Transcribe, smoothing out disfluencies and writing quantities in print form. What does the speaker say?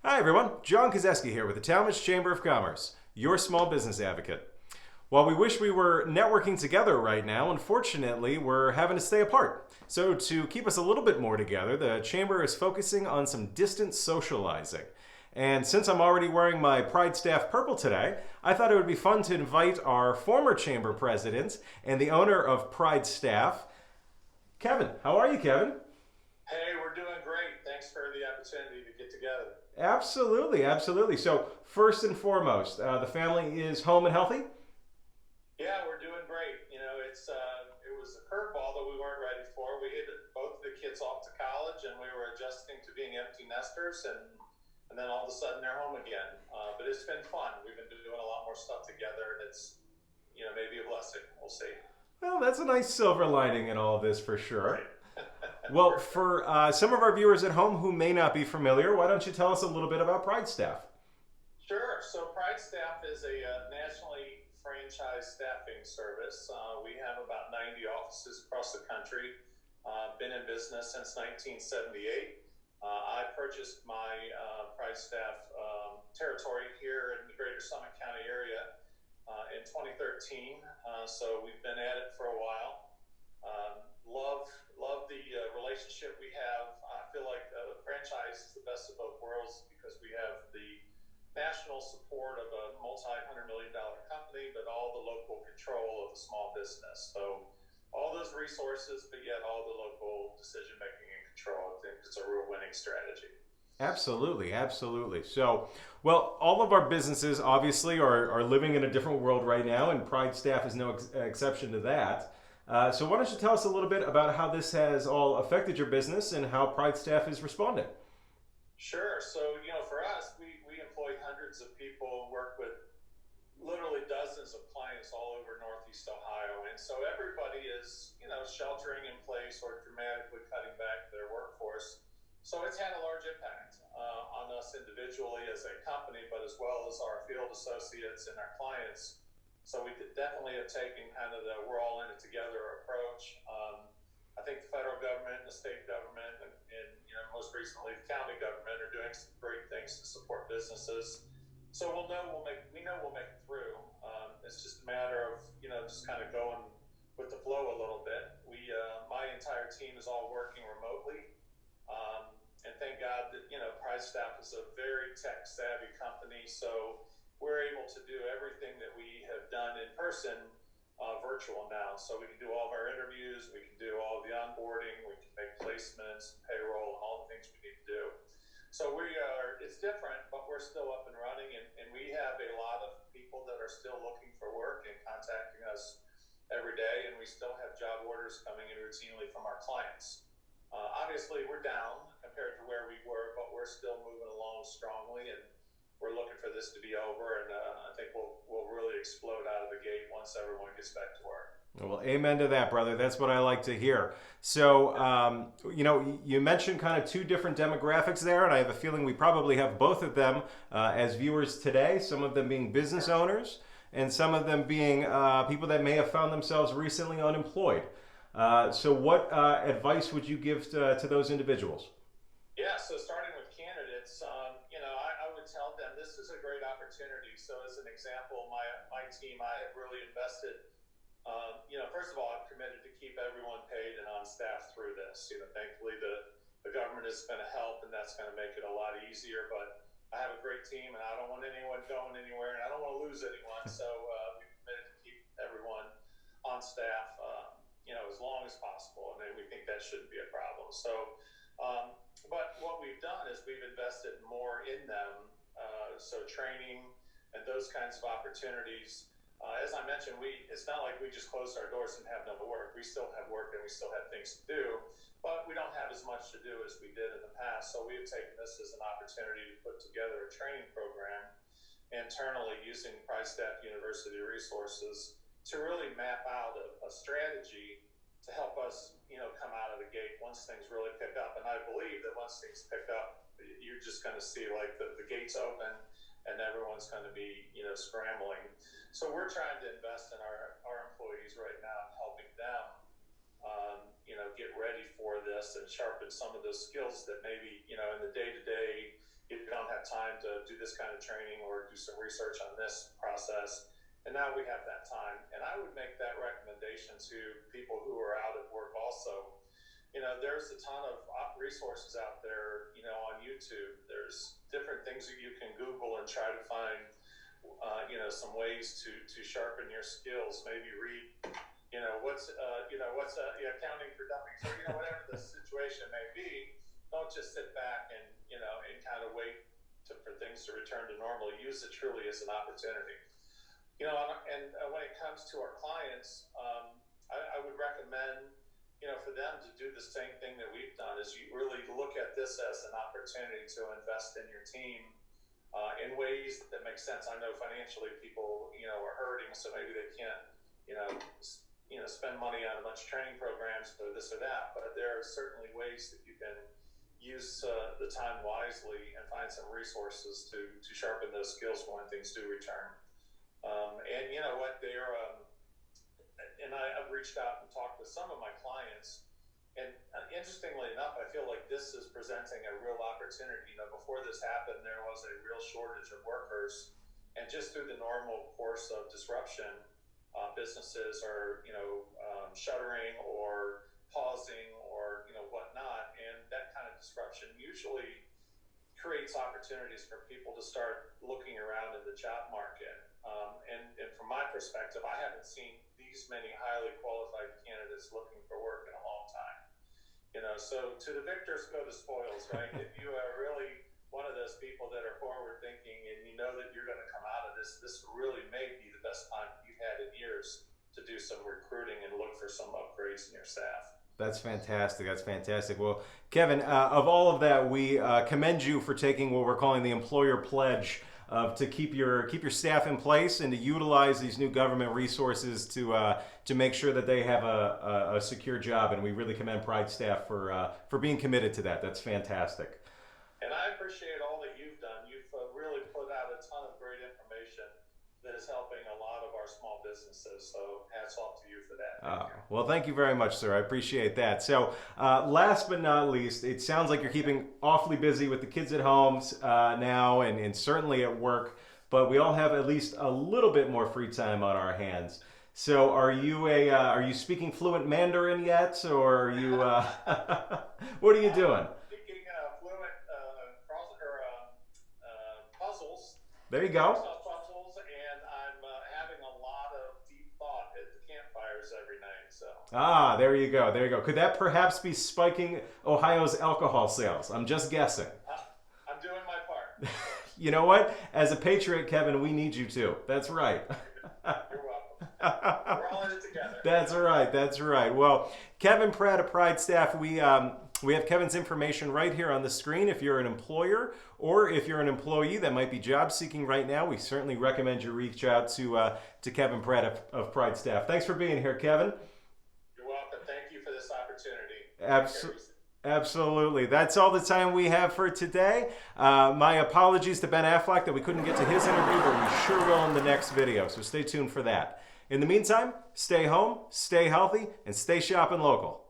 Hi everyone, John Kozeski here with the Tallmadge Chamber of Commerce, your small business advocate. While we wish we were networking together right now, unfortunately we're having to stay apart. So to keep us a little bit more together, the Chamber is focusing on some distant socializing. And since I'm already wearing my PrideStaff purple today, I thought it would be fun to invite our former Chamber president and the owner of PrideStaff, Kevin. How are you, Kevin? Hey, we're doing great. Thanks for the opportunity to get together. Absolutely, absolutely. So first and foremost, the family is home and healthy? Yeah, we're doing great. It was a curveball that we weren't ready for. We had both of the kids off to college, and we were adjusting to being empty nesters, and then all of a sudden they're home again. But it's been fun. We've been doing a lot more stuff together, and it's maybe a blessing. We'll see. Well, that's a nice silver lining in all of this for sure. Right. Well, For sure. for some of our viewers at home who may not be familiar, why don't you tell us a little bit about Pride Staff? Sure. So PrideStaff is a nationally franchised staffing service. We have about 90 offices across the country. Been in business since 1978. I purchased my PrideStaff territory here in the greater Summit County area in 2013. So we've been at it for a while. Love the relationship we have. I feel like the franchise is the best of both worlds because we have the national support of a multi-hundred million dollar company, but all the local control of the small business. So all those resources, but yet all the local decision making and control. I think it's a real winning strategy. Absolutely, absolutely. So, well, all of our businesses obviously are living in a different world right now, and Pride Staff is no exception to that. So, why don't you tell us a little bit about how this has all affected your business and how Pride Staff is responding? Sure. So, for us, we employ hundreds of people, work with literally dozens of clients all over Northeast Ohio. And so everybody is, sheltering in place or dramatically cutting back their workforce. So it's had a large impact on us individually as a company, but as well as our field associates and our clients. So we could definitely have taken kind of the we're all in it together approach. I think the federal government and the state government and most recently the county government are doing some great things to support businesses. So we know we'll make it through. It's just a matter of just kind of going with the flow a little bit. My entire team is all working remotely, and thank God that PrideStaff is a very tech savvy company, so we're able to do everything that we have done in person virtual now. So we can do all of our interviews, we can do all of the onboarding, we can make placements, payroll, and all the things we need to do. So it's different, but we're still up and running, and we have a lot of people that are still looking for work and contacting us every day, and we still have job orders coming in routinely from our clients. Obviously, we're down compared to where we were, but we're still moving along strongly, and we're looking for this to be over, and I think we'll really explode out of the gate once everyone gets back to work. Well, amen to that, brother. That's what I like to hear. So, you mentioned kind of two different demographics there, and I have a feeling we probably have both of them as viewers today, some of them being business owners and some of them being people that may have found themselves recently unemployed. So what advice would you give to those individuals? Yeah, so starting with candidates, I would tell them this is a great opportunity. So as an example, my team, I have really invested. First of all, I'm committed to keep everyone paid and on staff through this. Thankfully the government is going to help, and that's going to make it a lot easier. But I have a great team, and I don't want anyone going anywhere, and I don't want to lose anyone. So we've committed to keep everyone on staff, as long as possible, and we think that shouldn't be a problem. So, but what we've done is we've invested more in them. So training and those kinds of opportunities. As I mentioned, it's not like we just closed our doors and have no work. We still have work and we still have things to do, but we don't have as much to do as we did in the past. So we have taken this as an opportunity to put together a training program internally using PrideStaff University resources to really map out a strategy to help us, come out of the gate once things really pick up. And I believe that once things pick up, you're just going to see like the gates open and everyone's going to be, scrambling. So we're trying to invest in our employees right now and helping them, get ready for this and sharpen some of those skills that maybe, in the day to day, you don't have have time to do this kind of training or do some research on this process. And now we have that time. And I would make that recommendation to people who are out at work also. There's a ton of resources out there, on YouTube. There's different things that you can Google and try to find, some ways to sharpen your skills. Maybe read, what's accounting for dummies, or, whatever the situation may be. Don't just sit back and kind of wait for things to return to normal. Use it truly as an opportunity. And when it comes to our clients, I would recommend, for them to do the same thing that we've done, is you really look at this as an opportunity to invest in your team in ways that make sense. I know financially people, are hurting, so maybe they can't, spend money on a bunch of training programs or this or that, but there are certainly ways that you can use the time wisely and find some resources to sharpen those skills for when things do return. And you know what, I've reached out and talked with some of my clients, and interestingly enough, I feel like this is presenting a real opportunity. Before this happened, there was a real shortage of workers, and just through the normal course of disruption, businesses are, shuttering or pausing or, whatnot, and that kind of disruption usually creates opportunities for people to start looking around in the job market. And from my perspective, I haven't seen these many highly qualified candidates looking for work in a long time. So to the victors go the spoils, right? If you are really one of those people that are forward thinking and you know that you're going to come out of this really may be the best time you've had in years to do some recruiting and look for some upgrades in your staff. That's fantastic. That's fantastic. Well, Kevin, of all of that, we commend you for taking what we're calling the employer pledge to keep your staff in place and to utilize these new government resources to make sure that they have a secure job. And we really commend PrideStaff for being committed to that. That's fantastic. And I appreciate all that you've done. You've really put out a ton of great information that is helping a lot of our small businesses. So hats off to you for that. Well, thank you very much, sir. I appreciate that. So last but not least, it sounds like you're keeping awfully busy with the kids at home now and certainly at work, but we all have at least a little bit more free time on our hands. So are you speaking fluent Mandarin yet, or are you, what are you doing? Speaking fluent puzzles. There you go. There you go. There you go. Could that perhaps be spiking Ohio's alcohol sales? I'm just guessing. I'm doing my part. You know what? As a patriot, Kevin, we need you too. That's right. You're welcome. We're all in it together. That's right. That's right. Well, Kevin Pratt of PrideStaff, we have Kevin's information right here on the screen. If you're an employer or if you're an employee that might be job seeking right now, we certainly recommend you reach out to Kevin Pratt of PrideStaff. Thanks for being here, Kevin. Absolutely. That's all the time we have for today. My apologies to Ben Affleck that we couldn't get to his interview, but we sure will in the next video, so stay tuned for that. In the meantime, stay home, stay healthy, and stay shopping local.